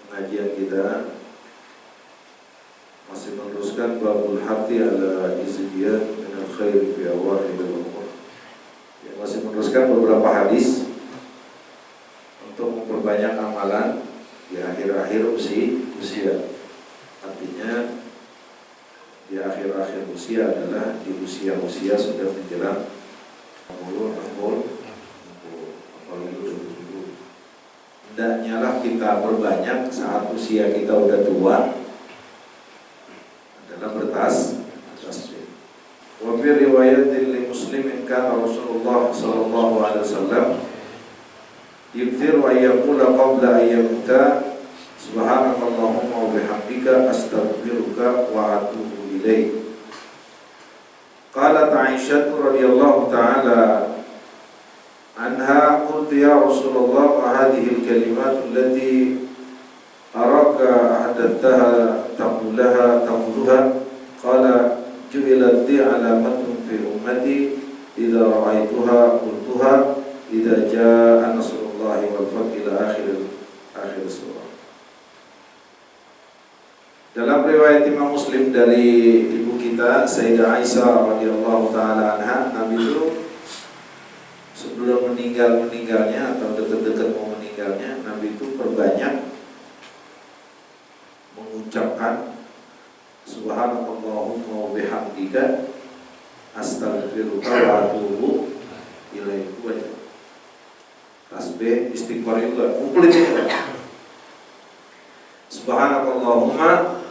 pengajian kita masih meneruskan babul hati ala izdiyan min al-khair fi awakhir al-umur. Masih meneruskan beberapa hadis untuk memperbanyak amalan di akhir-akhir usia. Artinya di akhir-akhir usia adalah di usia-usia sudah menjelang 60, apalagi 70. Hendaknya lah kita berbanyak saat usia kita udah tua adalah bertasbih. Wa fi riwayatin li Muslimin kana Rasulullah sallallahu alaihi wasallam yukthir wa yaqula qabla an yamuta subhanakallahumma wa bihamdika astaghfiruka wa atubu ilaik. Qalat Aisyah radhiyallahu ta'ala anha qultu ya Rasulullah ma hadhihi al-kalimat allati araka ahdathaha taquluha qala ju'ilat li alamatun fi ummati idza ra'aituha qultuha idza jaa nasrullah wal fath ila akhir surah. Dalam riwayat Imam Muslim dari ibu kita Sayyidah Aisyah radhiyallahu taala anha, Nabi itu sebelum meninggalnya atau dekat-dekat mau meninggalnya, Nabi itu perbanyak mengucapkan subhanakallahumma wa bihamdika astaghfiruka wa atubu ilaik. Tasbih istighfar itu kumpulin itu. Subhanakallahumma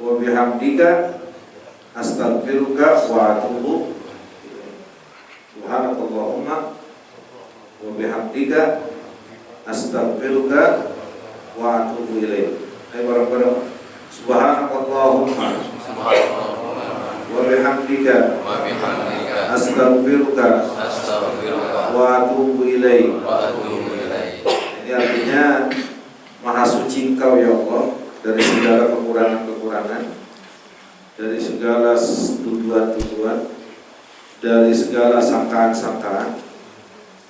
wa bihamdika astaghfiruka wa atubu ilaik. Subhanakallahumma wa bihamdika astaghfiruka wa atubu ilaik. Ayo bareng-bareng. Subhanakallahumma wa bihamdika astaghfiruka wa atubu ilaik. Ini artinya Maha suci Engkau ya Allah dari segala kekurangan-kekurangan, dari segala tuduhan-tuduhan, dari segala sangkaan-sangkaan,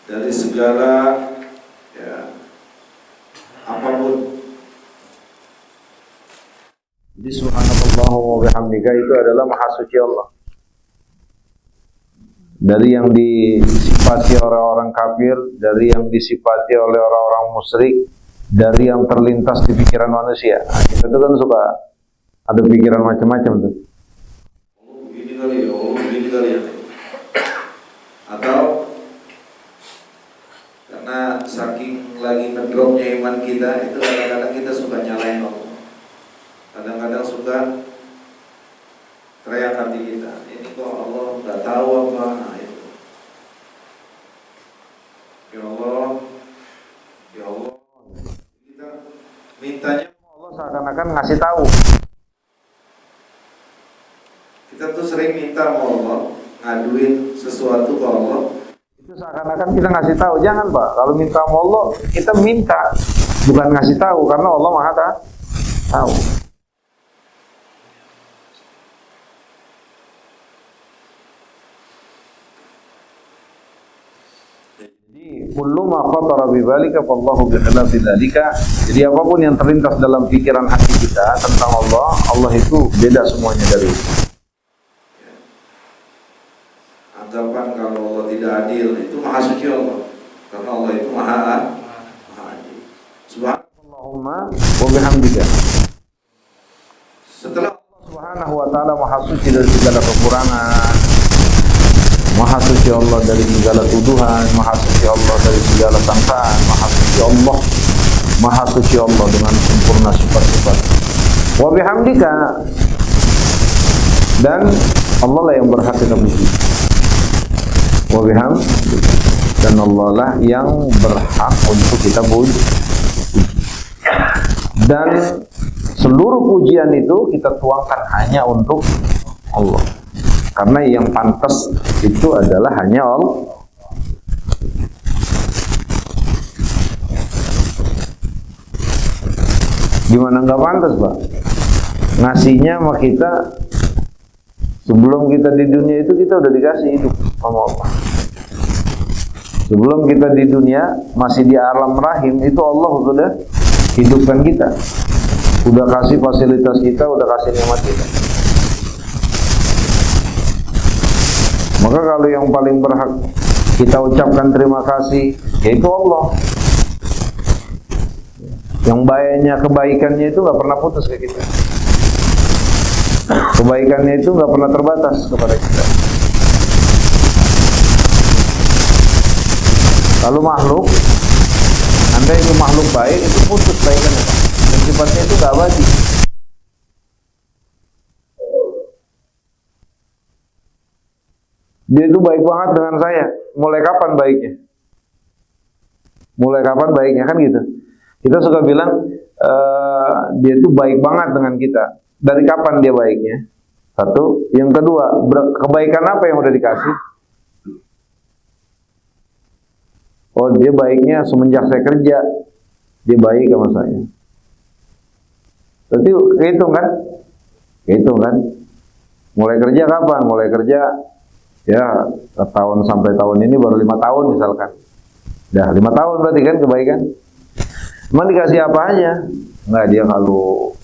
dari segala apapun. Jadi subhanallah wa bihamdika itu adalah maha suci Allah. Dari yang disifati oleh orang kafir, dari yang disifati oleh orang-orang musyrik, dari yang terlintas di pikiran manusia. Nah, kita itu kan suka ada pikiran macam-macam tuh. Begini kali ya. Atau karena saking lagi ngedropnya iman kita, itu kadang-kadang kita suka nyalain Allah. Kadang-kadang suka teriak hati kita, ini kok Allah nggak tahu apa. Nah, itu. Ya Allah. Kita mintanya Allah seakan-akan ngasih tahu. Kita tuh sering minta sama Allah, ngaduin sesuatu ke Allah. Itu seakan-akan kita ngasih tahu. Jangan Pak, kalau minta sama Allah kita minta, bukan ngasih tahu, karena Allah Maha tahu. Kullu ma khatara bi balika fallahu bi khilafi dzalika. Jadi apapun yang terlintas dalam pikiran hati kita tentang Allah, Allah itu beda semuanya dari itu. Anggapan kalau Allah tidak adil, itu maha suci Allah. Karena Allah itu maha adil. Subhanallahumma wa bihamdika. Setelah Allah Subhanahu wa taala maha suci dari segala kekurangan, maha suci Allah dari segala tuduhan, maha suci Allah dari segala sangkaan, maha suci Allah dengan sempurna sifat-sifat. Wa bihamdika, dan Allah lah yang berhak kita puji. Wa bihamdika, dan Allah lah yang berhak untuk kita puji. Dan seluruh pujian itu kita tuangkan hanya untuk Allah. Karena yang pantas itu adalah hanya Allah. Gimana nggak pantas, Pak? Ngasihnya sama kita sebelum kita di dunia itu kita udah dikasih hidup sama Allah. Sebelum kita di dunia masih di alam rahim itu Allah sudah hidupkan kita, udah kasih fasilitas kita, udah kasih nikmat kita. Maka kalau yang paling berhak kita ucapkan terima kasih, yaitu Allah. Yang baiknya, kebaikannya itu nggak pernah putus ke kita. Kebaikannya itu nggak pernah terbatas kepada kita. Lalu makhluk, andai itu makhluk baik, itu putus kebaikannya, Pak. Dan sifatnya itu nggak abadi. Dia itu baik banget dengan saya. Mulai kapan baiknya? Mulai kapan baiknya, kan gitu. Kita suka bilang dia itu baik banget dengan kita. Dari kapan dia baiknya? Satu. Yang kedua, kebaikan apa yang udah dikasih? Oh, dia baiknya semenjak saya kerja. Dia baik sama saya. Berarti kehitung kan? Kehitung kan? Mulai kerja kapan? Mulai kerja ya tahun sampai tahun ini baru 5 tahun misalkan. Dah 5 tahun berarti kan kebaikan. Emang dikasih apa aja? Enggak, dia kalau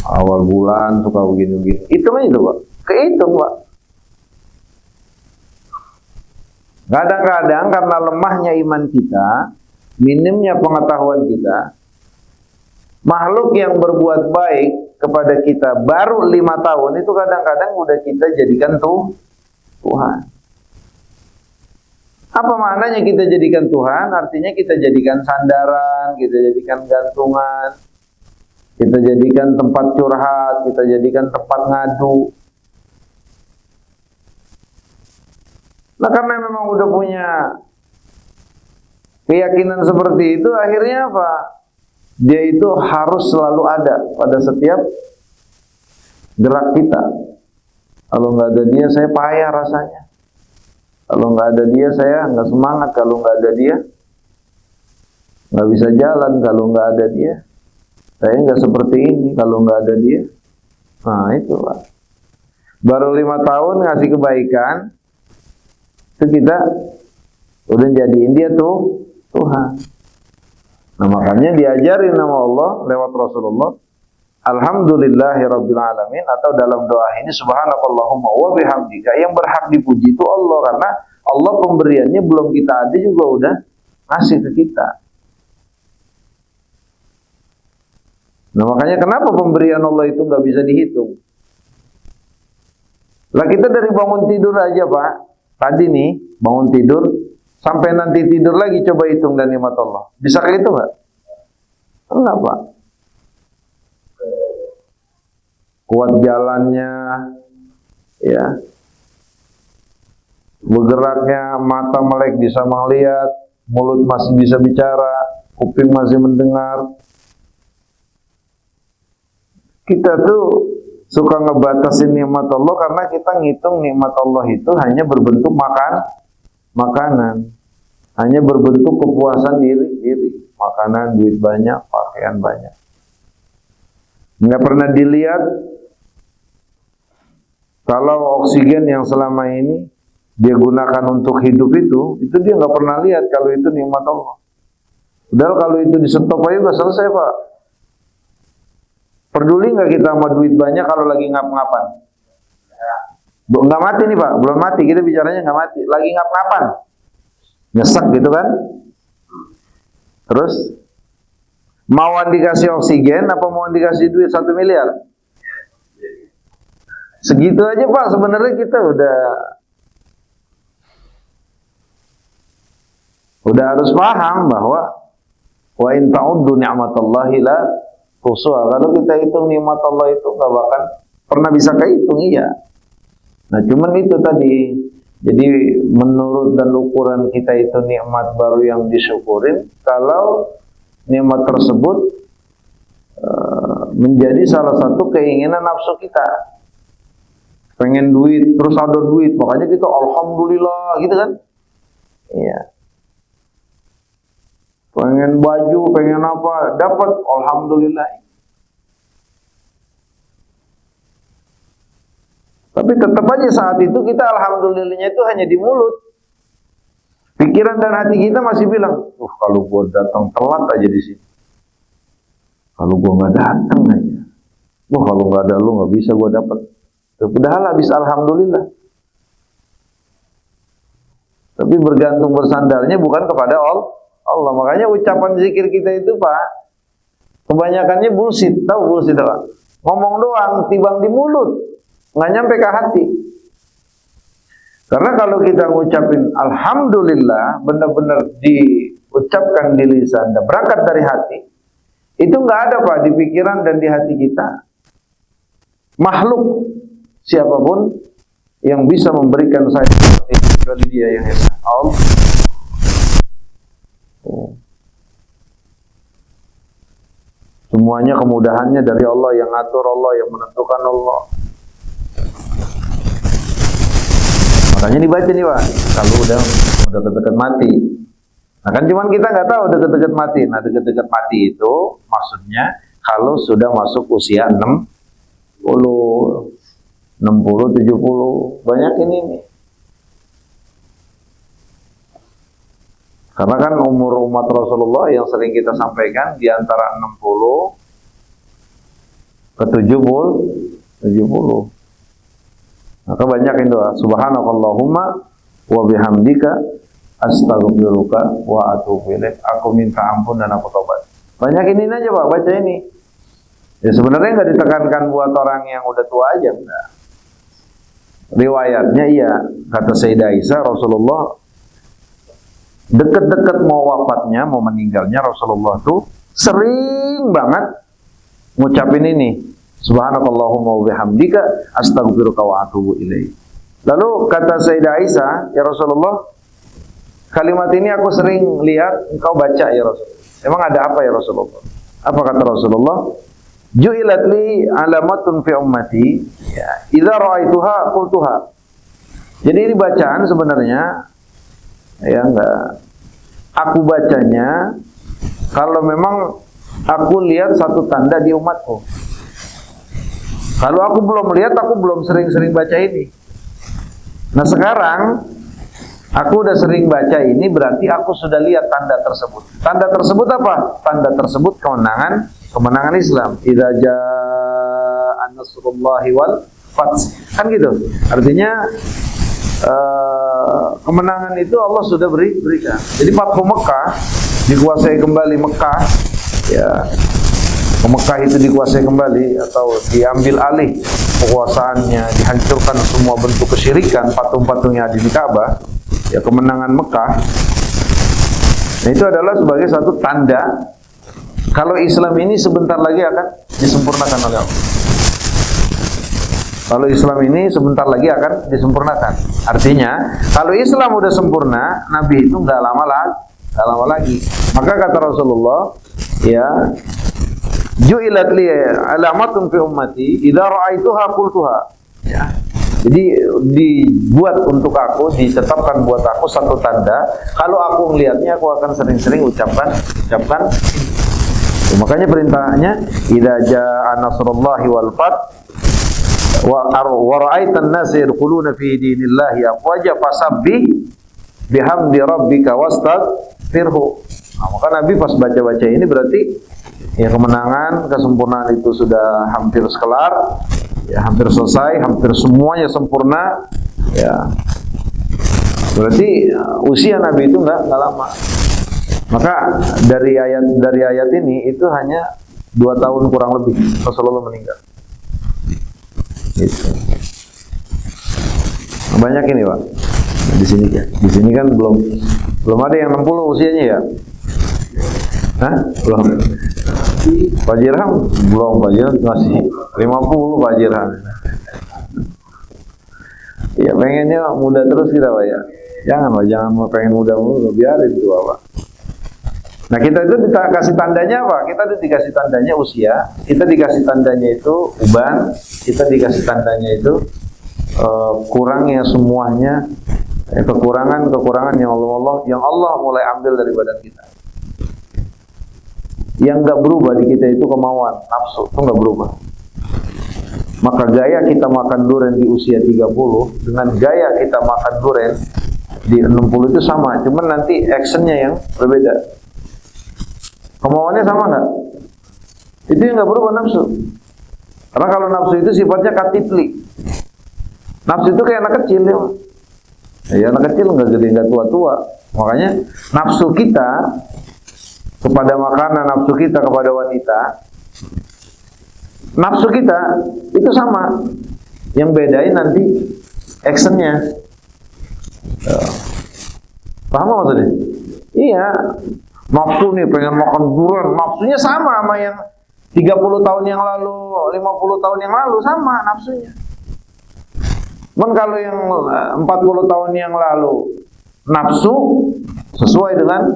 awal bulan suka begini-begini. Hitung aja itu, Pak. Kehitung, Pak. Kadang-kadang karena lemahnya iman kita, minimnya pengetahuan kita, makhluk yang berbuat baik kepada kita baru 5 tahun itu kadang-kadang udah kita jadikan Tuhan. Apa maknanya kita jadikan Tuhan? Artinya kita jadikan sandaran, kita jadikan gantungan, kita jadikan tempat curhat, kita jadikan tempat ngadu. Nah, karena memang udah punya keyakinan seperti itu, akhirnya apa? Dia itu harus selalu ada pada setiap gerak kita. Kalau nggak ada dia, saya payah rasanya. Kalau nggak ada dia, saya nggak semangat. Kalau nggak ada dia, nggak bisa jalan. Kalau nggak ada dia, saya nggak seperti ini. Kalau nggak ada dia, nah itu Pak. Baru 5 tahun ngasih kebaikan, itu kita udah jadiin dia Tuhan. Nah, makanya diajarin nama Allah lewat Rasulullah, alhamdulillahirabbil alamin, atau dalam doa ini subhanakallahumma wa bihamdika, yang berhak dipuji itu Allah, karena Allah pemberiannya belum kita ada juga udah ngasih ke kita. Nah, makanya kenapa pemberian Allah itu nggak bisa dihitung? Lah kita dari bangun tidur aja, Pak. Tadi nih bangun tidur sampai nanti tidur lagi, coba hitung dan nikmat Allah. Bisa kayak itu nggak? Enggak, Pak. Kuat jalannya, ya, bergeraknya, mata melek bisa melihat, mulut masih bisa bicara, kuping masih mendengar. Kita tuh suka ngebatasin nikmat Allah karena kita ngitung nikmat Allah itu hanya berbentuk makanan, hanya berbentuk kepuasan diri, makanan, duit banyak, pakaian banyak. Nggak pernah dilihat kalau oksigen yang selama ini dia gunakan untuk hidup itu dia nggak pernah lihat kalau itu nikmat Allah. Padahal kalau itu disetop aja udah selesai, Pak. Peduli nggak kita sama duit banyak kalau lagi ngap-ngapan? Nggak mati nih, Pak, belum mati, kita bicaranya nggak mati, lagi ngap-ngapan, nyesek gitu kan? Terus mauan dikasih oksigen apa mauan dikasih duit 1 miliar? Segitu aja, Pak, sebenarnya kita udah harus paham bahwa wa in ta'uddu ni'matallahi la tuhsuha. Kalau kita hitung nikmat Allah itu nggak bakal pernah bisa kehitung, iya. Nah, cuman itu tadi. Jadi menurut dan ukuran kita itu nikmat baru yang disyukurin kalau nikmat tersebut menjadi salah satu keinginan nafsu kita. Pengen duit, terus ada duit, makanya kita alhamdulillah gitu kan? Iya. Pengen baju, pengen apa, dapat alhamdulillah. Tapi tetap aja saat itu kita alhamdulillahnya itu hanya di mulut. Pikiran dan hati kita masih bilang, kalau gua datang telat aja di sini. Kalau gua nggak datang aja, wah kalau nggak ada lu nggak bisa gua dapat. Padahal habis alhamdulillah. Tapi bergantung bersandarnya bukan kepada Allah. Makanya ucapan zikir kita itu Pak, kebanyakannya bullshit. Tahu bullshit apa? Ngomong doang, tibang di mulut, nggak nyampe ke hati. Karena kalau kita ngucapin alhamdulillah, benar-benar diucapkan di lisan dan berangkat dari hati, itu nggak ada Pak di pikiran dan di hati kita. Makhluk siapapun yang bisa memberikan saya seperti itu kecuali Dia yang Esa. Allah. Semuanya kemudahannya dari Allah, yang atur Allah, yang menentukan Allah. Makanya dibaca nih Pak, kalau udah dekat-dekat mati. Nah kan cuman kita nggak tahu dekat-dekat mati. Nah dekat-dekat mati itu maksudnya kalau sudah masuk usia 60, 70, banyak ini nih. Karena kan umur umat Rasulullah yang sering kita sampaikan di antara 60 ke 70. Maka banyak yang doa, subhanakallahumma wa bihamdika astaghfiruka wa atubu ilaik. Aku minta ampun dan aku tobat. Banyak ini aja Pak, baca ini. Ya sebenarnya nggak ditekankan buat orang yang udah tua aja, enggak. Riwayatnya iya, kata Sayyidah Aisyah, Rasulullah deket-deket mau wafatnya, mau meninggalnya, Rasulullah tuh sering banget ngucapin ini, subhanakallahumma wa bihamdika astaghfiruka wa atubu ilaik. Lalu kata Sayyidah Aisyah, ya Rasulullah, kalimat ini aku sering lihat engkau baca ya Rasulullah. Emang ada apa ya Rasulullah? Apa kata Rasulullah? Ju'ilat li alamatun fi ummati, ya, idza ra'aituha qultuha. Jadi ini bacaan sebenarnya ya enggak, aku bacanya kalau memang aku lihat satu tanda di umatku. Kalau aku belum lihat, aku belum sering-sering baca ini. Nah sekarang aku udah sering baca ini, berarti aku sudah lihat tanda tersebut. Tanda tersebut apa? Tanda tersebut kemenangan Islam. Idza jaa nasrullahi wal fath. Kan gitu. Artinya kemenangan itu Allah sudah berikan. Jadi Fathu Mekah, dikuasai kembali Mekah, ya, Mekah itu dikuasai kembali atau diambil alih kekuasaannya, dihancurkan semua bentuk kesyirikan, patung-patung yang ada di Ka'bah, ya, kemenangan Mekah. Nah, itu adalah sebagai satu tanda kalau Islam ini sebentar lagi akan disempurnakan oleh Allah. Kalau Islam ini sebentar lagi akan disempurnakan. Artinya, kalau Islam udah sempurna, Nabi itu nggak lama lagi. Maka kata Rasulullah, ya, ju'ilat li alamatun fi ummati, idza ra'aituha qultuha. Ya. Jadi dibuat untuk aku, ditetapkan buat aku satu tanda. Kalau aku melihatnya, aku akan sering-sering ucapkan. Makanya perintahnya, idza jaa nasrullahi wal fath wa ra'aitan nasa yadkhuluna fi dinillahi afwaja fasabbih bihamdi rabbika wastaghfirhu. Nah, maka Nabi pas baca-baca ini berarti ya kemenangan, kesempurnaan itu sudah hampir kelar, ya hampir selesai, hampir semuanya sempurna, ya. Berarti usia Nabi itu enggak lama. Maka dari ayat ini itu hanya 2 tahun kurang lebih Rasulullah meninggal. Gitu. Banyak ini Pak. Di sini kan belum ada yang 60 usianya ya. Hah? Belum. Pak Jirham belum, Pak Jirham masih 50 Pak Jirham. Ya pengennya muda terus kita Pak ya. Jangan Pak, jangan pengen muda mulu, biarin tua Pak. Nah kita itu dikasih tandanya apa? Kita dikasih tandanya usia, kita dikasih tandanya itu uban, kita dikasih tandanya itu kurangnya semuanya, kekurangan yang Allah mulai ambil dari badan kita. Yang nggak berubah di kita itu kemauan, nafsu, itu nggak berubah. Maka gaya kita makan durian di usia 30 dengan gaya kita makan durian di 60 itu sama, cuman nanti actionnya yang berbeda. Kemauannya sama nggak? Itu yang nggak berubah nafsu. Karena kalau nafsu itu sifatnya katifli. Nafsu itu kayak anak kecil ya. Ya anak kecil nggak gede nggak tua-tua. Makanya nafsu kita kepada makanan, nafsu kita kepada wanita, nafsu kita itu sama. Yang bedain nanti actionnya. Paham gak maksudnya? Iya. Nafsu nih pengen makan durian, nafsunya sama yang 30 tahun yang lalu, 50 tahun yang lalu sama nafsunya. Cuman kalau yang 40 tahun yang lalu nafsu sesuai dengan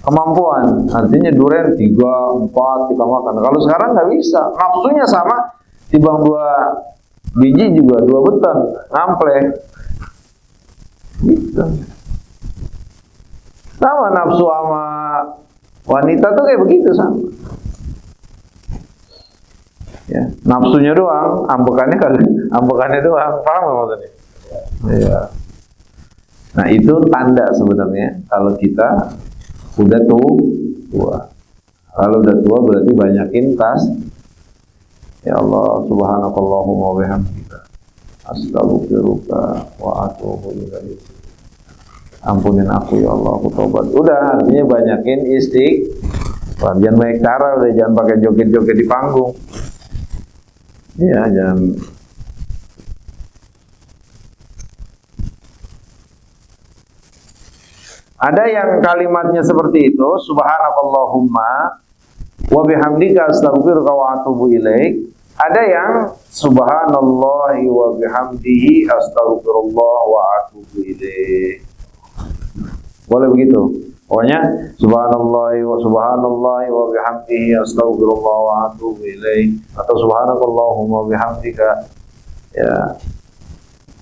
kemampuan, artinya durian 3, 4 kita makan. Kalau sekarang nggak bisa, nafsunya sama, timbang 2 biji juga 2 beton, ngample. Gitu. Sama nafsu sama wanita tuh kayak begitu sama. Ya, nafsunya doang, ambekannya doang, paham nggak maksudnya? Iya. Nah itu tanda sebenarnya kalau kita udah tua. Kalau udah tua berarti banyakin tas. Ya Allah, subhanakallahumma wa bihamdika, astaghfiruka wa atubu ilaik. Ampunin aku ya Allah, aku tobat. Udah, artinya banyakin istighfar. Jangan banyak cara, udah jangan pakai joget-joget di panggung. Iya, jangan. Ada yang kalimatnya seperti itu, subhanakallahumma wa bihamdika astaghfiruka wa atubu ilaik. Ada yang subhanallahi wa bihamdihi astaghfirullah wa atubu ilaik. Boleh begitu. Pokoknya subhanallahi wa bihamdihi astaghfirullah wa atubu ilaih, atau subhanakallahumma bihamdika ya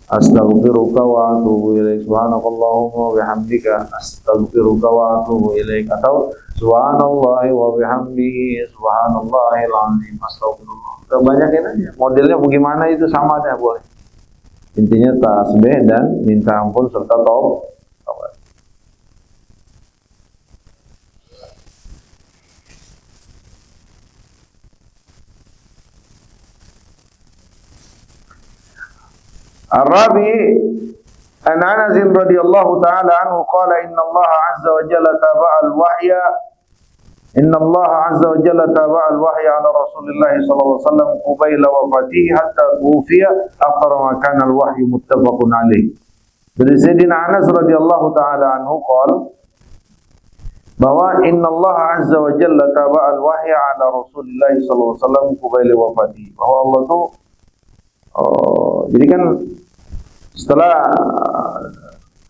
astaghfiruka wa atubu ilaih, subhanakallahumma bihamdika astaghfiruka wa atubu ilaih, atau subhanallahi wa bihamdihi subhanallahil azim astaghfirullah. Banyakin aja. Modelnya bagaimana itu sama aja boleh. Intinya tasbih dan minta ampun serta taubat. Ar-Rabi an Anas radhiyallahu ta'ala anhu qala inna Allah azza wa jalla taba'a al-wahya ala Rasulillah sallallahu alaihi wasallam qabla wafatihi hatta tuwfiya akhir ma kana al-wahyu muttafaqun alaih. Dari Sayyidina Anas radhiyallahu ta'ala anhu qala bahwa inna Allah azza wa jalla taba'a al-wahya ala Rasulillah sallallahu alaihi wasallam qabla wafatihi. Bahwa Allah tuh jadi kan setelah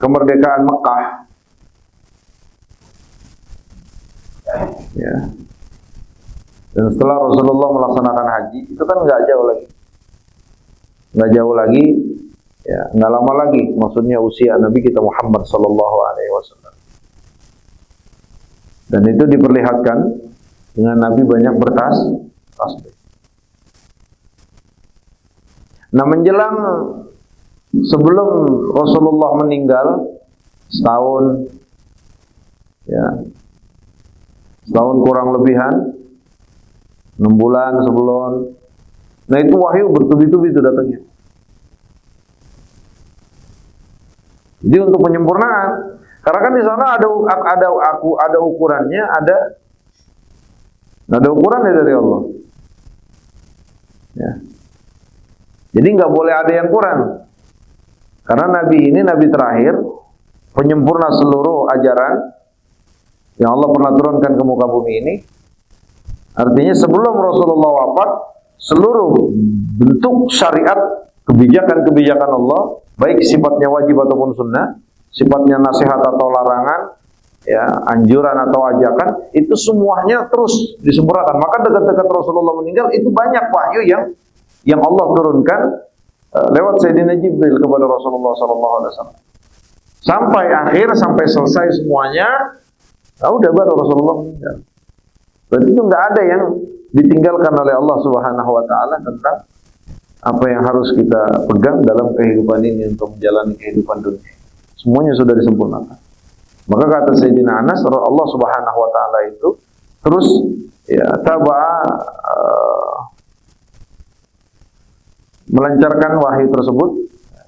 kemerdekaan Mekah, ya, dan setelah Rasulullah melaksanakan haji, itu kan nggak jauh lagi, ya, nggak lama lagi, maksudnya usia Nabi kita Muhammad Sallallahu Alaihi Wasallam. Dan itu diperlihatkan dengan Nabi banyak bertasbih. Nah menjelang sebelum Rasulullah meninggal setahun, ya, setahun kurang lebihan, 6 bulan sebelum, nah itu wahyu bertubi-tubi itu datangnya. Jadi untuk penyempurnaan, karena kan di sana ada ukurannya, ada ukurannya dari Allah. Ya. Jadi nggak boleh ada yang kurang. Karena Nabi ini Nabi terakhir, penyempurna seluruh ajaran yang Allah pernah turunkan ke muka bumi ini. Artinya sebelum Rasulullah wafat, seluruh bentuk syariat, kebijakan-kebijakan Allah, baik sifatnya wajib ataupun sunnah, sifatnya nasihat atau larangan, ya, anjuran atau ajakan, itu semuanya terus disempurnakan. Maka dekat-dekat Rasulullah meninggal, itu banyak wahyu yang Allah turunkan lewat Sayyidina Jibril kepada Rasulullah SAW. Sampai selesai semuanya, udah baru Rasulullah meninggal. Berarti itu nggak ada yang ditinggalkan oleh Allah Subhanahu Wa Taala tentang apa yang harus kita pegang dalam kehidupan ini untuk menjalani kehidupan dunia. Semuanya sudah disempurnakan. Maka kata Sayyidina Anas, Allah Subhanahu Wa Taala itu terus, ya taba'a melancarkan wahyu tersebut,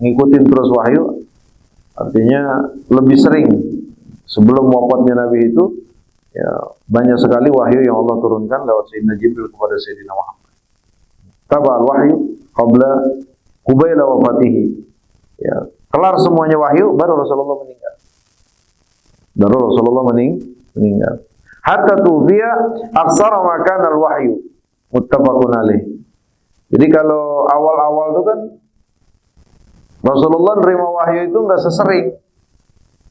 ngikutin terus wahyu, artinya lebih sering sebelum wafatnya Nabi itu, ya banyak sekali wahyu yang Allah turunkan lewat Sayyidina Jibril kepada Sayyidina Muhammad. Taba'al wahyu qabla wafatihi. Ya, kelar semuanya wahyu baru Rasulullah meninggal. Meninggal. Hatta tufiya aksara ma kana al-wahyu muttafaqun alaih. Jadi kalau awal-awal itu kan Rasulullah nerima wahyu itu enggak sesering.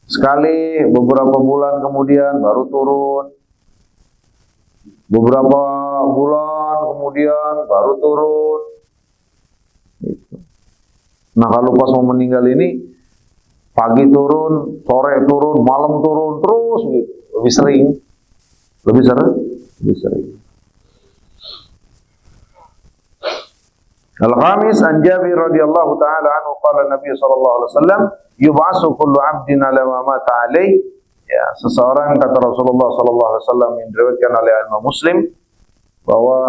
Sekali beberapa bulan kemudian baru turun. Beberapa bulan kemudian baru turun. Gitu. Nah, kalau pas mau meninggal ini pagi turun, sore turun, malam turun terus gitu. Lebih sering. Lebih sering. Al-Khamis an Jabir radhiyallahu taala anhu qala Nabi sallallahu alaihi wasallam yub'atsu kullu 'abdin 'ala ma mata 'alaihi. Ya, seseorang kata Rasulullah sallallahu alaihi wasallam yang diriwayatkan oleh Imam Muslim bahwa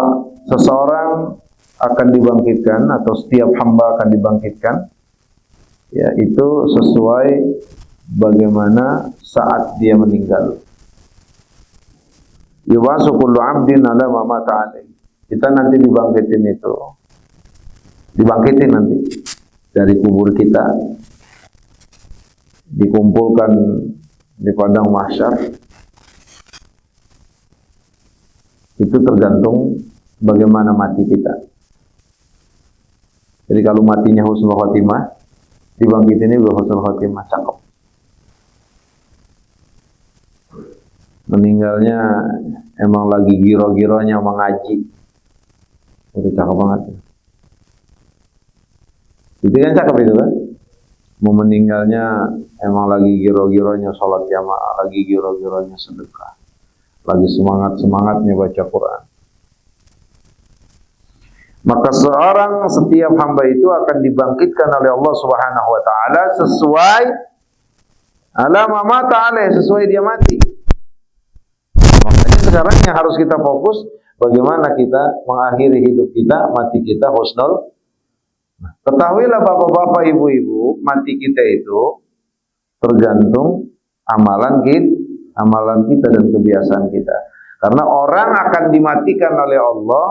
seseorang akan dibangkitkan atau setiap hamba akan dibangkitkan, ya itu sesuai bagaimana saat dia meninggal. Yub'atsu kullu 'abdin 'ala ma mata 'alaihi. Kita nanti dibangkitin nanti dari kubur kita, dikumpulkan di padang mahsyar. Itu tergantung bagaimana mati kita. Jadi kalau matinya husnul khotimah, dibangkitinnya juga husnul khotimah, cakep. Meninggalnya emang lagi giro-gironya mengaji, itu cakep banget. Itu kan cakep itu kan. Mau meninggalnya emang lagi giro-gironya sholat jamaah, lagi giro-gironya sedekah, lagi semangat-semangatnya baca Quran. Maka setiap hamba itu akan dibangkitkan oleh Allah Subhanahu wa taala sesuai alama mata alaih, sesuai dia mati. Makanya sekarang yang harus kita fokus bagaimana kita mengakhiri hidup kita, mati kita husnul. Ketahuilah bapak-bapak, ibu-ibu, mati kita itu tergantung amalan kita dan kebiasaan kita. Karena orang akan dimatikan oleh Allah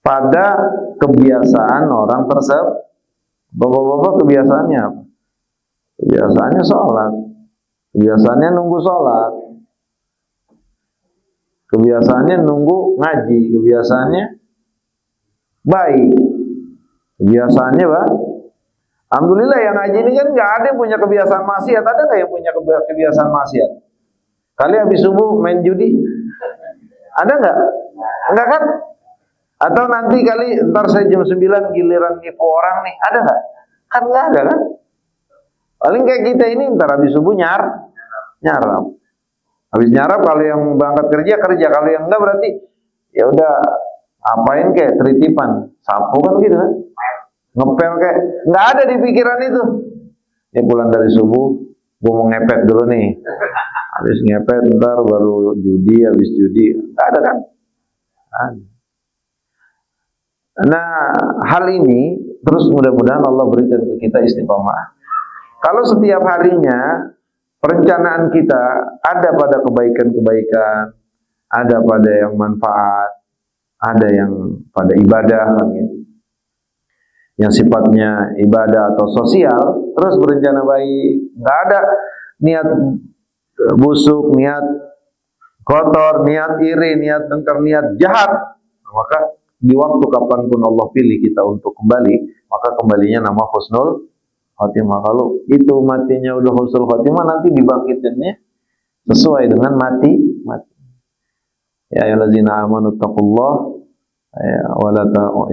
pada kebiasaan orang tersebut. Bapak-bapak kebiasaannya apa? Kebiasaannya sholat. Kebiasaannya nunggu sholat. Kebiasaannya nunggu ngaji. Kebiasaannya baik. Kebiasaannya, Pak. Alhamdulillah yang ngaji ini kan nggak ada yang punya kebiasaan maksiat. Ada nggak yang punya kebiasaan maksiat? Kali habis subuh main judi? Ada nggak? Enggak kan? Atau nanti kali ntar saya jam 9 giliran nipu orang nih, ada nggak? Kan nggak ada kan? Paling kayak kita ini ntar habis subuh nyarap. Habis nyarap kalau yang berangkat kerja, kalau yang enggak berarti ya udah apain kayak teritipan, sapu kan gitu kan? Ngepel kayak nggak ada di pikiran itu. Ya pulang dari subuh, gua mau ngepet dulu nih. Habis ngepet ntar baru judi, habis judi, nggak ada kan? Ada. Nah, hal ini terus mudah-mudahan Allah berikan ke kita istiqomah. Kalau setiap harinya perencanaan kita ada pada kebaikan-kebaikan, ada pada yang manfaat, ada yang pada ibadah kan gitu. Yang sifatnya ibadah atau sosial, terus berencana baik, nggak ada niat busuk, niat kotor, niat iri, niat dengkar, niat jahat, maka di waktu kapanpun Allah pilih kita untuk kembali, maka kembalinya nama husnul khotimah. Kalau itu matinya udah husnul khotimah, nanti dibangkitinnya sesuai dengan mati. Ya ayyuhallazina amanu taqullah ya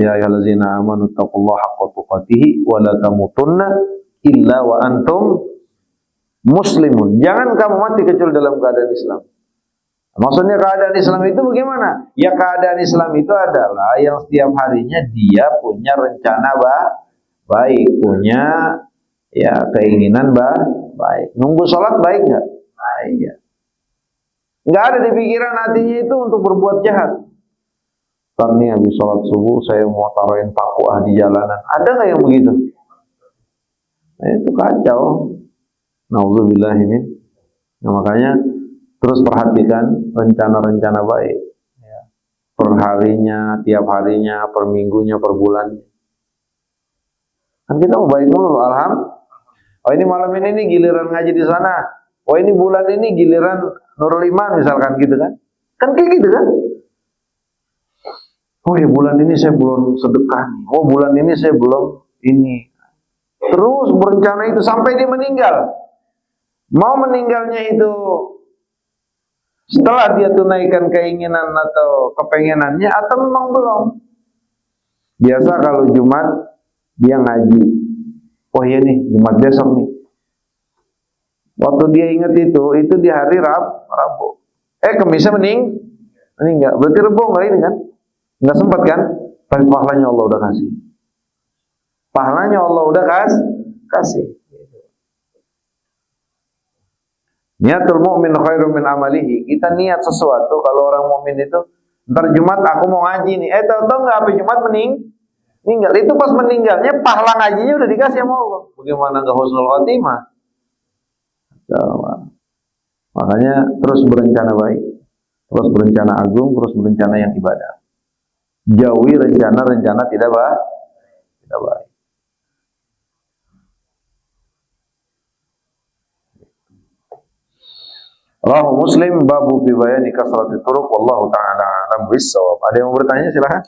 ayyuhallazina amanu taqullaha haqqa tuqatih wa la tamutunna illa wa antum muslimun. Jangan kamu mati kecuali dalam keadaan Islam. Maksudnya keadaan Islam itu bagaimana? Ya keadaan Islam itu adalah yang setiap harinya dia punya rencana baik, punya ya keinginan baik. Nunggu sholat baik nggak? Baik ya. Nggak ada di pikiran hatinya itu untuk berbuat jahat. Ntar nih habis sholat subuh saya mau taruhin paku di jalanan. Ada nggak yang begitu? Nah, itu kacau. Nauzubillahimin. Nah, makanya terus perhatikan rencana-rencana baik. Ya. Per harinya, tiap harinya, per minggunya, per bulannya. Kan kita mau baik dulu, alhamdulillah. Oh ini malam ini nih giliran ngaji di sana. Oh ini bulan ini giliran Nurul Iman misalkan gitu kan. Kan kayak gitu kan. Oh ya bulan ini saya belum sedekah nih. Oh bulan ini saya belum ini. Terus berencana itu sampai dia meninggal. Mau meninggalnya itu setelah dia tunaikan keinginan atau kepengenannya atau memang belum. Biasa kalau Jumat dia ngaji. Oh iya nih Jumat besok nih. Waktu dia ingat itu di hari Rabu. Kemisnya meninggal. Berarti Rabu enggak ini kan? Enggak sempat kan? Tapi pahalanya Allah udah kasih. Pahalanya Allah udah kasih. Niatul mu'min khairum min amalihi. Kita niat sesuatu kalau orang mukmin itu, ntar Jumat aku mau ngaji nih. Tahu-tahu enggak apa Jumat meninggal. Itu pas meninggalnya pahala ngajinya udah dikasih sama Allah. Bagaimana enggak husnul khotimah? Makanya terus berencana baik. Terus berencana agung, terus berencana yang ibadah. Jauhi rencana-rencana tidak baik. Rawahu Muslim babu fi bayani kasrati turuq wallahu taala alam bis-shawab. Ada yang mau bertanya silakan.